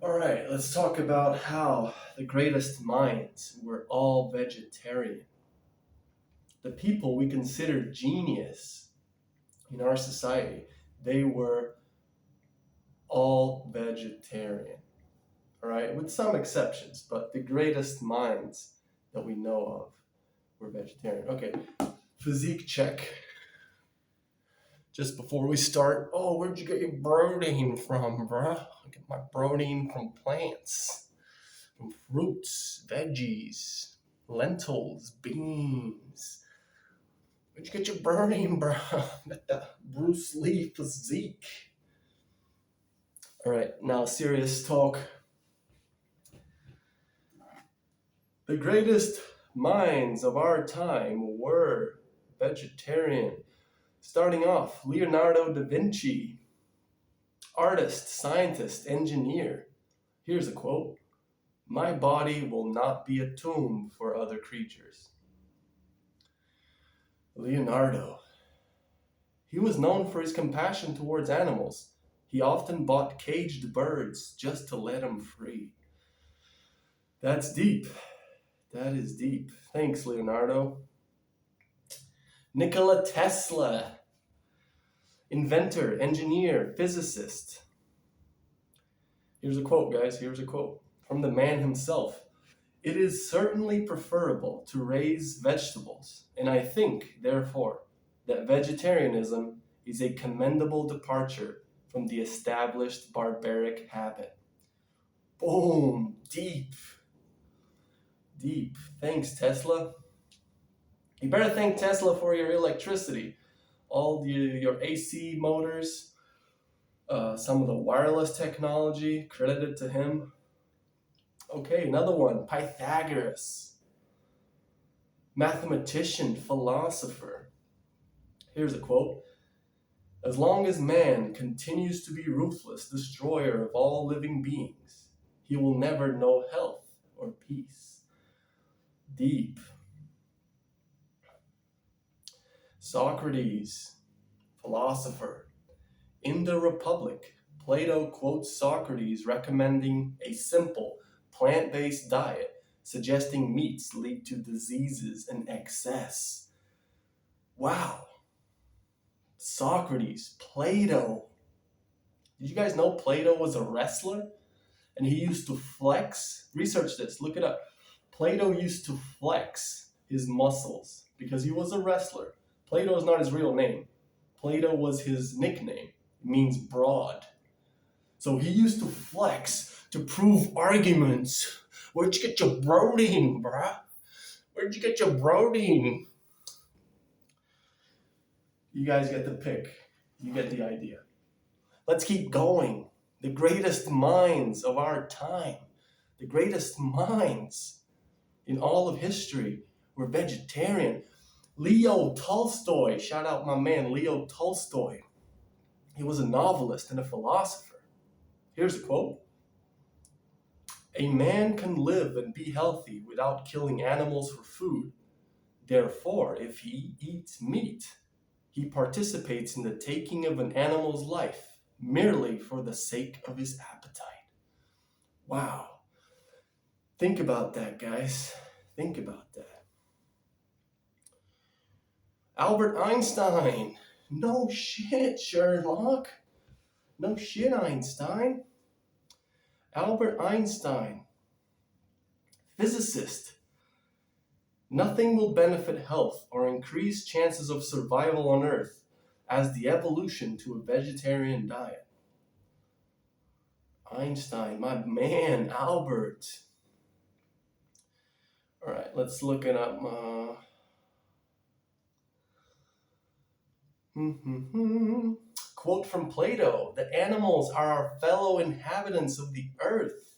All right, let's talk about how the greatest minds were all vegetarian. The people we consider genius in our society, they were all vegetarian. All right, with some exceptions, but the greatest minds that we know of were vegetarian. Okay, physique check. Just before we start, oh, where'd you get your protein from, bruh? I get my protein from plants, from fruits, veggies, lentils, beans. Where'd you get your protein, bro? Got the Bruce Lee physique. All right, now serious talk. The greatest minds of our time were vegetarian. Starting off, Leonardo da Vinci, artist, scientist, engineer. Here's a quote: "My body will not be a tomb for other creatures." Leonardo. He was known for his compassion towards animals. He often bought caged birds just to let them free. That's deep. That is deep. Thanks, Leonardo. Nikola Tesla, inventor, engineer, physicist. Here's a quote, guys. Here's a quote from the man himself. "It is certainly preferable to raise vegetables, and I think, therefore, that vegetarianism is a commendable departure from the established barbaric habit." Boom! Deep. Deep. Thanks, Tesla. You better thank Tesla for your electricity. Your AC motors, some of the wireless technology, credited to him. Okay, another one, Pythagoras, mathematician, philosopher. Here's a quote: "As long as man continues to be ruthless destroyer of all living beings, he will never know health or peace." Deep. Socrates, philosopher. In the Republic, Plato quotes Socrates recommending a simple, plant-based diet, suggesting meats lead to diseases and excess. Wow. Socrates, Plato. Did you guys know Plato was a wrestler? And he used to flex. Research this, look it up. Plato used to flex his muscles because he was a wrestler. Plato is not his real name. Plato was his nickname. It means broad. So he used to flex to prove arguments. Where'd you get your protein, bruh? Where'd you get your protein? You guys get the pick. You get the idea. Let's keep going. The greatest minds of our time, the greatest minds in all of history were vegetarian. Leo Tolstoy, shout out my man Leo Tolstoy. He was a novelist and a philosopher. Here's a quote: "A man can live and be healthy without killing animals for food. Therefore, if he eats meat, he participates in the taking of an animal's life merely for the sake of his appetite." Wow. Think about that, guys. Think about that. Albert Einstein. No shit, Sherlock. No shit, Einstein. Albert Einstein, physicist. Nothing will benefit health or increase chances of survival on Earth as the evolution to a vegetarian diet. Einstein, my man, Albert. All right, let's look it up. Quote from Plato: "The animals are our fellow inhabitants of the earth.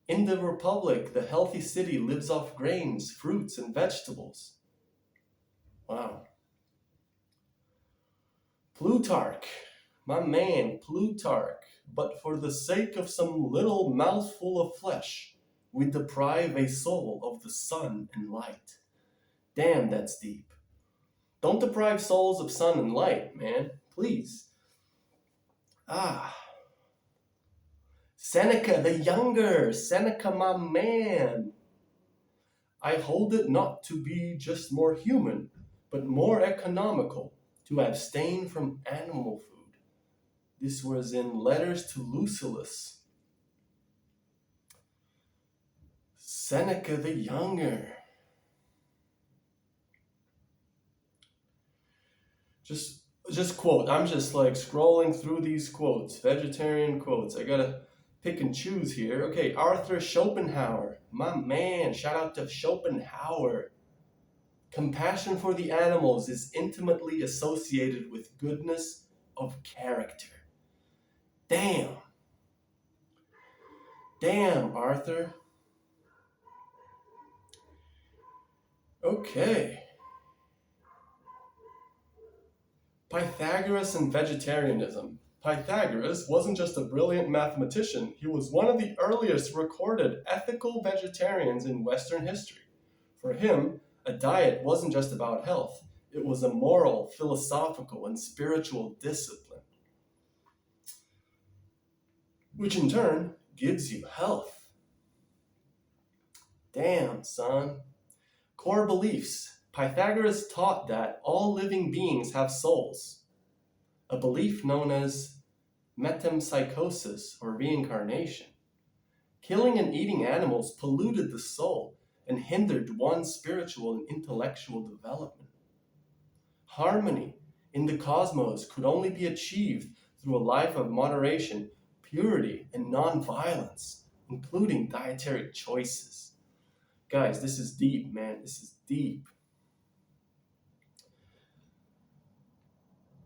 In the Republic, the healthy city lives off grains, fruits, and vegetables." Wow. Plutarch, my man, Plutarch. "But for the sake of some little mouthful of flesh, we deprive a soul of the sun and light." Damn, that's deep. Don't deprive souls of sun and light, man. Please. Ah. Seneca the younger, Seneca my man. I hold it not to be just more human, but more economical to abstain from animal food. This was in Letters to Lucullus. Seneca the younger. Just quote. I'm just like scrolling through these quotes, vegetarian quotes. I gotta pick and choose here. Okay, Arthur Schopenhauer, my man. Shout out to Schopenhauer. Compassion for the animals is intimately associated with goodness of character. Damn. Damn, Arthur. Okay. Pythagoras and vegetarianism. Pythagoras wasn't just a brilliant mathematician, he was one of the earliest recorded ethical vegetarians in Western history. For him, a diet wasn't just about health, it was a moral, philosophical, and spiritual discipline, which in turn gives you health. Damn, son. Core beliefs. Pythagoras taught that all living beings have souls, a belief known as metempsychosis or reincarnation. Killing and eating animals polluted the soul and hindered one's spiritual and intellectual development. Harmony in the cosmos could only be achieved through a life of moderation, purity, and non-violence, including dietary choices. Guys, this is deep, man. This is deep.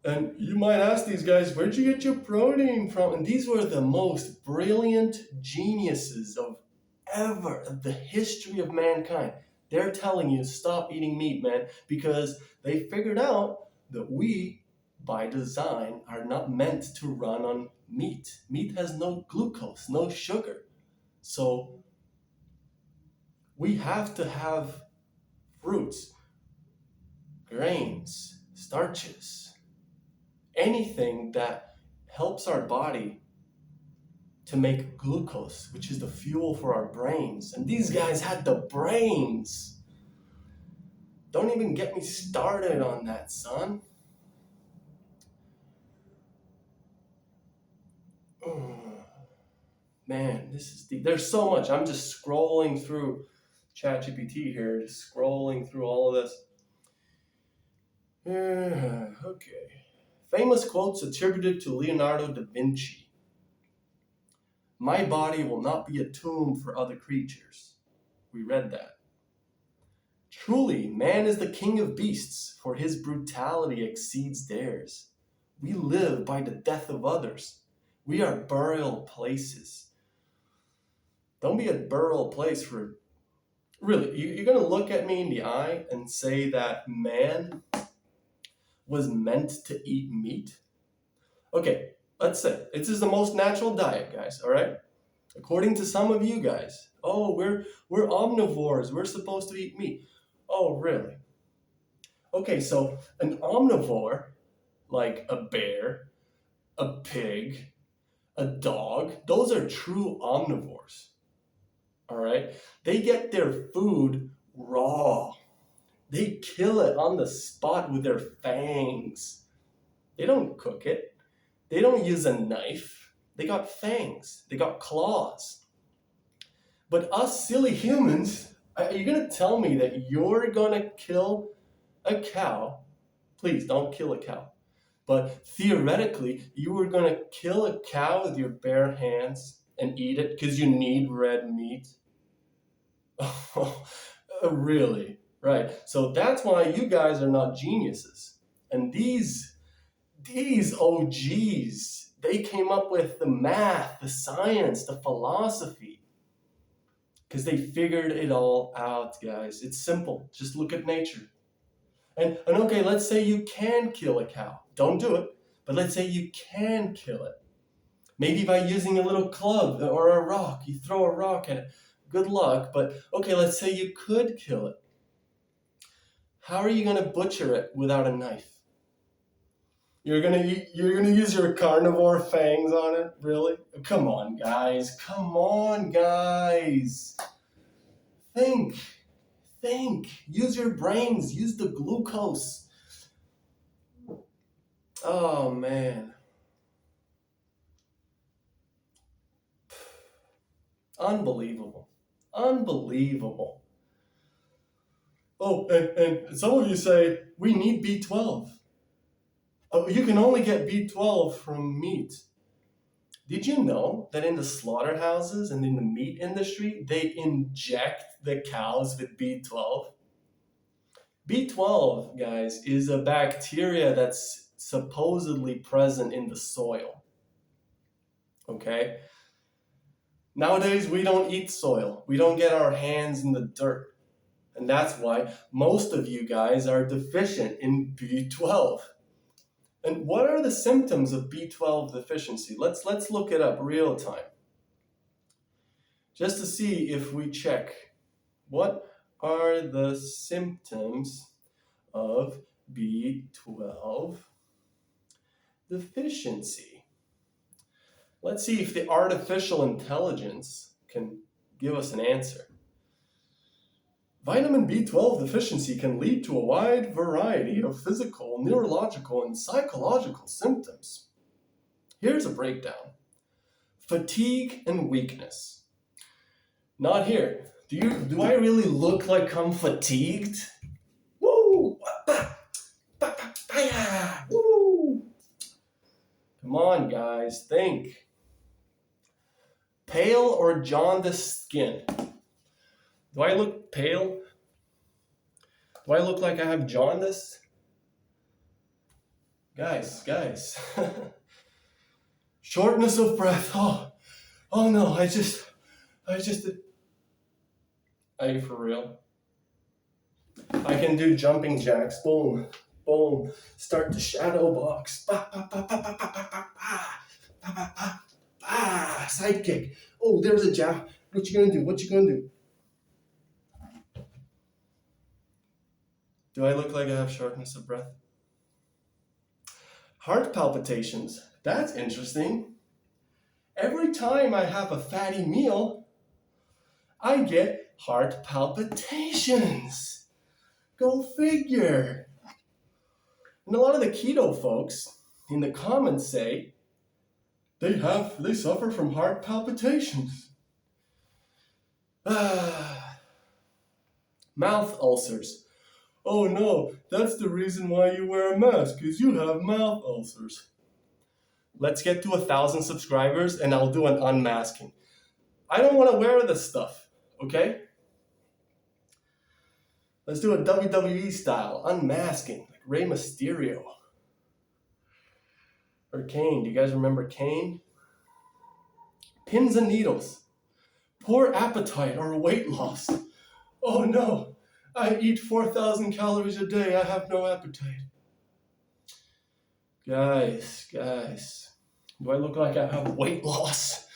And you might ask these guys, where'd you get your protein from? And these were the most brilliant geniuses of the history of mankind. They're telling you, stop eating meat, man, because they figured out that we, by design, are not meant to run on meat. Meat has no glucose, no sugar. So we have to have fruits, grains, starches, anything that helps our body to make glucose, which is the fuel for our brains. And these guys had the brains. Don't even get me started on that, son. Man, this is deep. There's so much. I'm just scrolling through ChatGPT here, just scrolling through all of this. Okay. Famous quotes attributed to Leonardo da Vinci. My body will not be a tomb for other creatures. We read that. Truly, man is the king of beasts, for his brutality exceeds theirs. We live by the death of others. We are burial places. Don't be a burial place for... Really, you're going to look at me in the eye and say that man was meant to eat meat? Okay, let's say this is the most natural diet, guys, all right? According to some of you guys, oh, we're omnivores, we're supposed to eat meat. Oh, really? Okay, so an omnivore, like a bear, a pig, a dog, those are true omnivores, all right? They get their food raw. They kill it on the spot with their fangs. They don't cook it. They don't use a knife. They got fangs. They got claws. But us silly humans, are you going to tell me that you're going to kill a cow? Please don't kill a cow. But theoretically, you were going to kill a cow with your bare hands and eat it because you need red meat? Oh, really? Right. So that's why you guys are not geniuses. And these OGs, they came up with the math, the science, the philosophy, because they figured it all out, guys. It's simple. Just look at nature. And okay, let's say you can kill a cow. Don't do it, but let's say you can kill it. Maybe by using a little club or a rock. You throw a rock at it. Good luck, but okay, let's say you could kill it. How are you going to butcher it without a knife? You're gonna use your carnivore fangs on it? Really? Come on, guys. Come on, guys. Think. Think. Use your brains. Use the glucose. Oh man. Unbelievable. Unbelievable. Oh, and some of you say we need B12. Oh, you can only get B12 from meat. Did you know that in the slaughterhouses and in the meat industry, they inject the cows with B12? B12, guys, is a bacteria that's supposedly present in the soil. Okay? Nowadays, we don't eat soil. We don't get our hands in the dirt. And that's why most of you guys are deficient in B12. And what are the symptoms of B12 deficiency? Let's look it up real time. Just to see if we check. What are the symptoms of B12 deficiency? Let's see if the artificial intelligence can give us an answer. Vitamin B12 deficiency can lead to a wide variety of physical, neurological, and psychological symptoms. Here's a breakdown. Fatigue and weakness. Not here. Do I really look like I'm fatigued? Woo! Woo! Come on, guys, think. Pale or jaundiced skin. Do I look pale? Do I look like I have jaundice? Guys. Shortness of breath. Oh no, I just did. Are you for real? I can do jumping jacks. Boom, boom. Start the shadow box. Ba, ba, ba, ba, ba, ba, ba, ba, ba, ba, ba, ba. Side kick. Oh, there's a jab. What you gonna do? Do I look like I have shortness of breath? Heart palpitations. That's interesting. Every time I have a fatty meal, I get heart palpitations. Go figure. And a lot of the keto folks in the comments say they suffer from heart palpitations. Mouth ulcers. Oh no, that's the reason why you wear a mask, because you have mouth ulcers. Let's get to 1,000 subscribers and I'll do an unmasking. I don't want to wear this stuff, okay? Let's do a WWE style, unmasking, like Rey Mysterio. Or Kane, do you guys remember Kane? Pins and needles. Poor appetite or weight loss. Oh no, I eat 4,000 calories a day, I have no appetite. Guys, do I look like I have weight loss?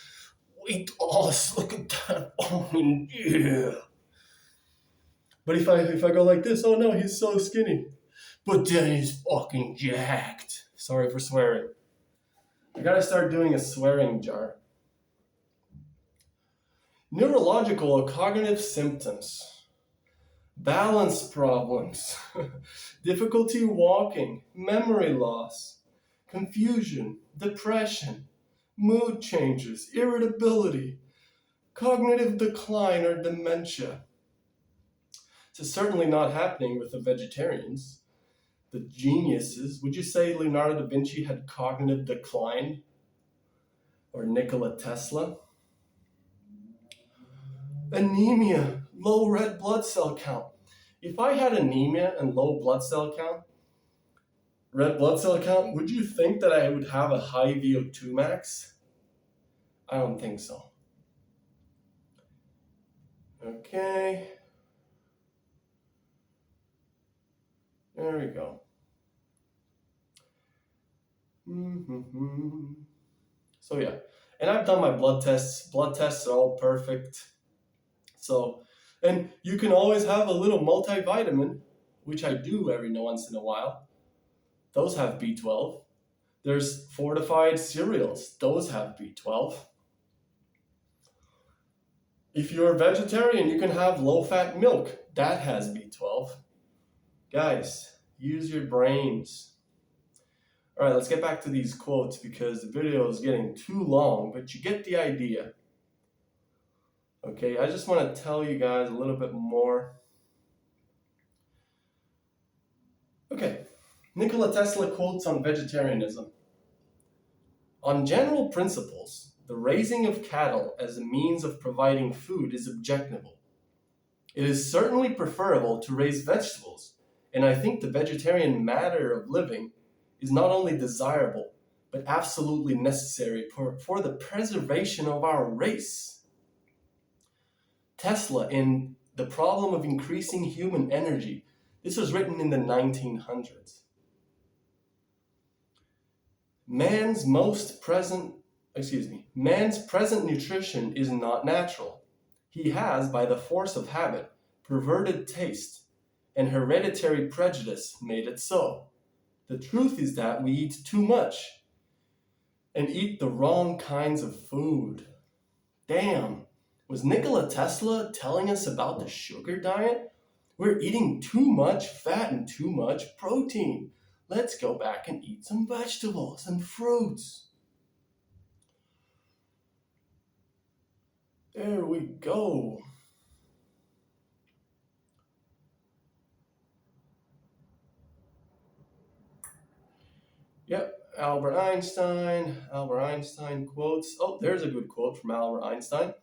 Weight loss, look at that. Oh yeah. But if I go like this, oh no, he's so skinny. But then he's fucking jacked. Sorry for swearing. I gotta start doing a swearing jar. Neurological or cognitive symptoms. Balance problems. Difficulty walking. Memory loss. Confusion. Depression. Mood changes. Irritability. Cognitive decline or dementia. It's certainly not happening with the vegetarians. The geniuses. Would you say Leonardo da Vinci had cognitive decline? Or Nikola Tesla? Anemia, low red blood cell count. If I had anemia and low blood cell count, red blood cell count, would you think that I would have a high VO2 max? I don't think so. Okay. There we go. So yeah, and I've done my blood tests. Blood tests are all perfect. So, and you can always have a little multivitamin, which I do every once in a while. Those have B12. There's fortified cereals. Those have B12. If you're a vegetarian, you can have low-fat milk. That has B12. Guys, use your brains. All right, let's get back to these quotes because the video is getting too long, but you get the idea. Okay, I just want to tell you guys a little bit more. Okay, Nikola Tesla quotes on vegetarianism. On general principles, the raising of cattle as a means of providing food is objectionable. It is certainly preferable to raise vegetables, and I think the vegetarian manner of living is not only desirable, but absolutely necessary for the preservation of our race. Tesla in The Problem of Increasing Human Energy. This was written in the 1900s. Man's present nutrition is not natural. He has, by the force of habit, perverted taste, and hereditary prejudice made it so. The truth is that we eat too much and eat the wrong kinds of food. Damn, was Nikola Tesla telling us about the sugar diet? We're eating too much fat and too much protein. Let's go back and eat some vegetables and fruits. There we go. Yep, Albert Einstein quotes. Oh, there's a good quote from Albert Einstein.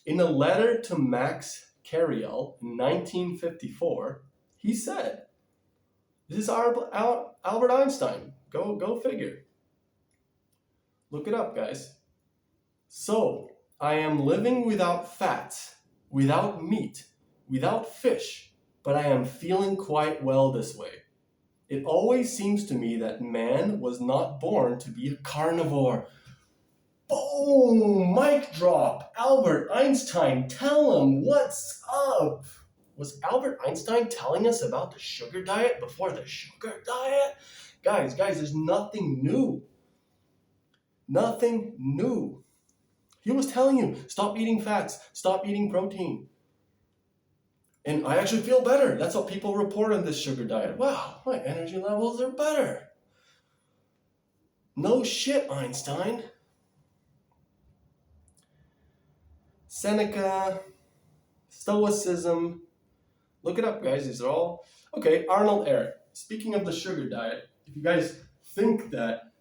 In a letter to Max Cariel in 1954, he said, this is Albert Einstein. Go figure. Look it up, guys. So, I am living without fats, without meat, without fish, but I am feeling quite well this way. It always seems to me that man was not born to be a carnivore. Boom! Mic drop! Albert Einstein, tell him what's up! Was Albert Einstein telling us about the sugar diet before the sugar diet? Guys, there's nothing new. Nothing new. He was telling you, stop eating fats, stop eating protein. And I actually feel better. That's what people report on this sugar diet. Wow, my energy levels are better. No shit, Einstein. Seneca, Stoicism. Look it up, guys. These are all... Okay, Arnold Ehret. Speaking of the sugar diet, if you guys think that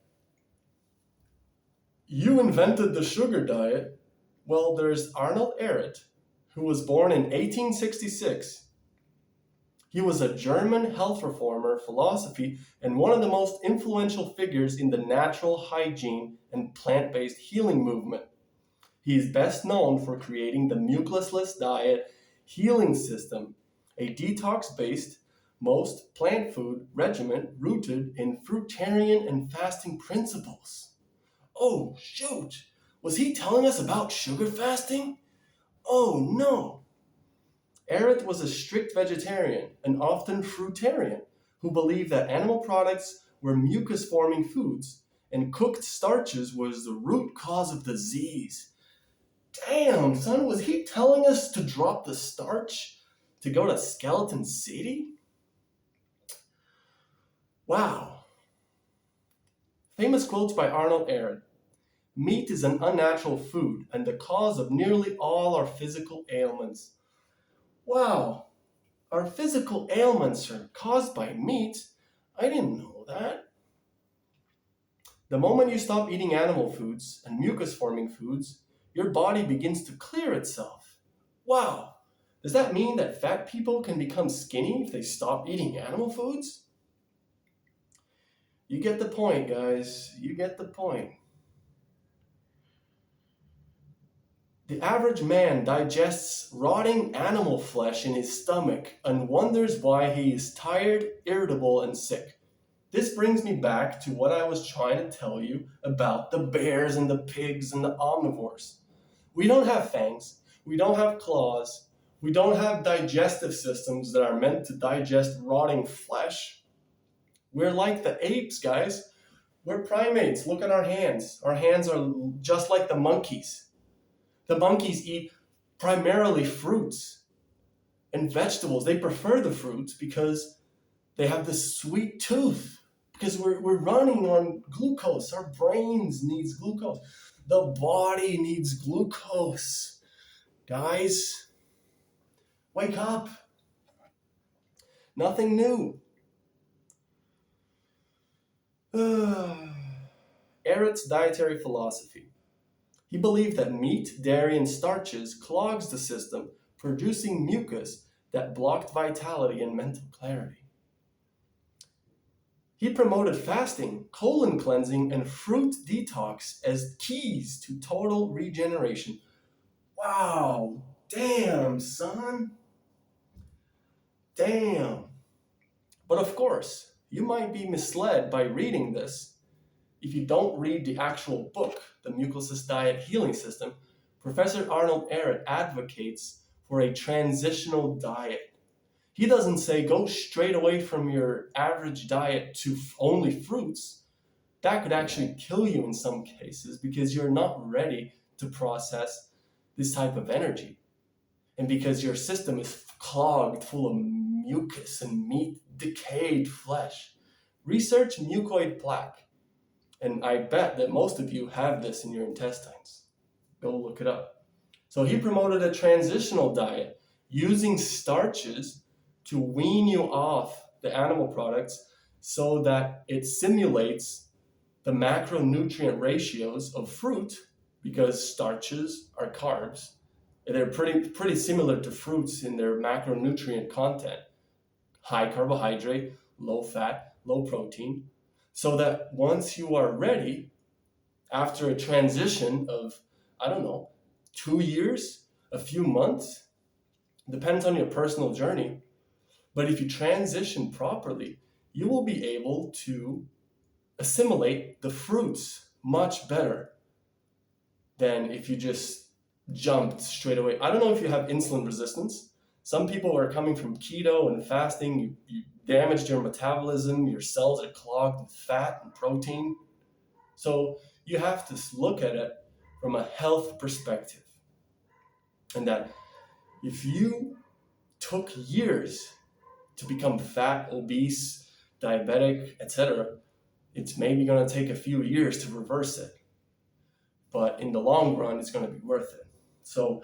you invented the sugar diet, well, there's Arnold Ehret, who was born in 1866. He was a German health reformer, philosophy, and one of the most influential figures in the natural hygiene and plant-based healing movement. He is best known for creating the mucusless diet healing system, a detox-based, most plant food regimen rooted in fruitarian and fasting principles. Oh, shoot! Was he telling us about sugar fasting? Oh, no! Ehret was a strict vegetarian and often fruitarian who believed that animal products were mucus-forming foods and cooked starches was the root cause of disease. Damn, son, was he telling us to drop the starch to go to Skeleton City? Wow. Famous quotes by Arnold Ehret. Meat is an unnatural food and the cause of nearly all our physical ailments. Wow, our physical ailments are caused by meat? I didn't know that. The moment you stop eating animal foods and mucus-forming foods, your body begins to clear itself. Wow, does that mean that fat people can become skinny if they stop eating animal foods? You get the point, guys. You get the point. The average man digests rotting animal flesh in his stomach and wonders why he is tired, irritable, and sick. This brings me back to what I was trying to tell you about the bears and the pigs and the omnivores. We don't have fangs, we don't have claws, we don't have digestive systems that are meant to digest rotting flesh. We're like the apes, guys. We're primates. Look at our hands. Our hands are just like the monkeys. The monkeys eat primarily fruits and vegetables. They prefer the fruits because they have this sweet tooth. Because we're running on glucose. Our brains needs glucose. The body needs glucose. Guys, wake up. Nothing new. Ehret's dietary philosophy. He believed that meat, dairy, and starches clogs the system, producing mucus that blocked vitality and mental clarity. He promoted fasting, colon cleansing, and fruit detox as keys to total regeneration. Wow, damn, son. Damn. But of course, you might be misled by reading this. If you don't read the actual book, The Mucosys Diet Healing System, Professor Arnold Ehret advocates for a transitional diet. He doesn't say go straight away from your average diet to only fruits. That could actually kill you in some cases because you're not ready to process this type of energy. And because your system is clogged full of mucus and meat, decayed flesh. Research mucoid plaque. And I bet that most of you have this in your intestines. Go look it up. So he promoted a transitional diet using starches to wean you off the animal products so that it simulates the macronutrient ratios of fruit, because starches are carbs. They're pretty similar to fruits in their macronutrient content. High carbohydrate, low fat, low protein. So that once you are ready, after a transition of, 2 years, a few months, depends on your personal journey. But if you transition properly, you will be able to assimilate the fruits much better than if you just jumped straight away. I don't know if you have insulin resistance. Some people are coming from keto and fasting. You damaged your metabolism. Your cells are clogged with fat and protein. So you have to look at it from a health perspective. And that if you took years to become fat, obese, diabetic, etc., it's maybe going to take a few years to reverse it. But in the long run, it's going to be worth it. So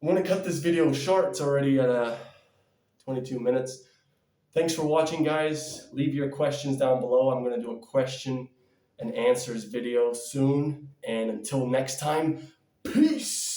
I'm going to cut this video short. It's already at 22 minutes. Thanks for watching, guys. Leave your questions down below. I'm going to do a question and answers video soon. And until next time, peace.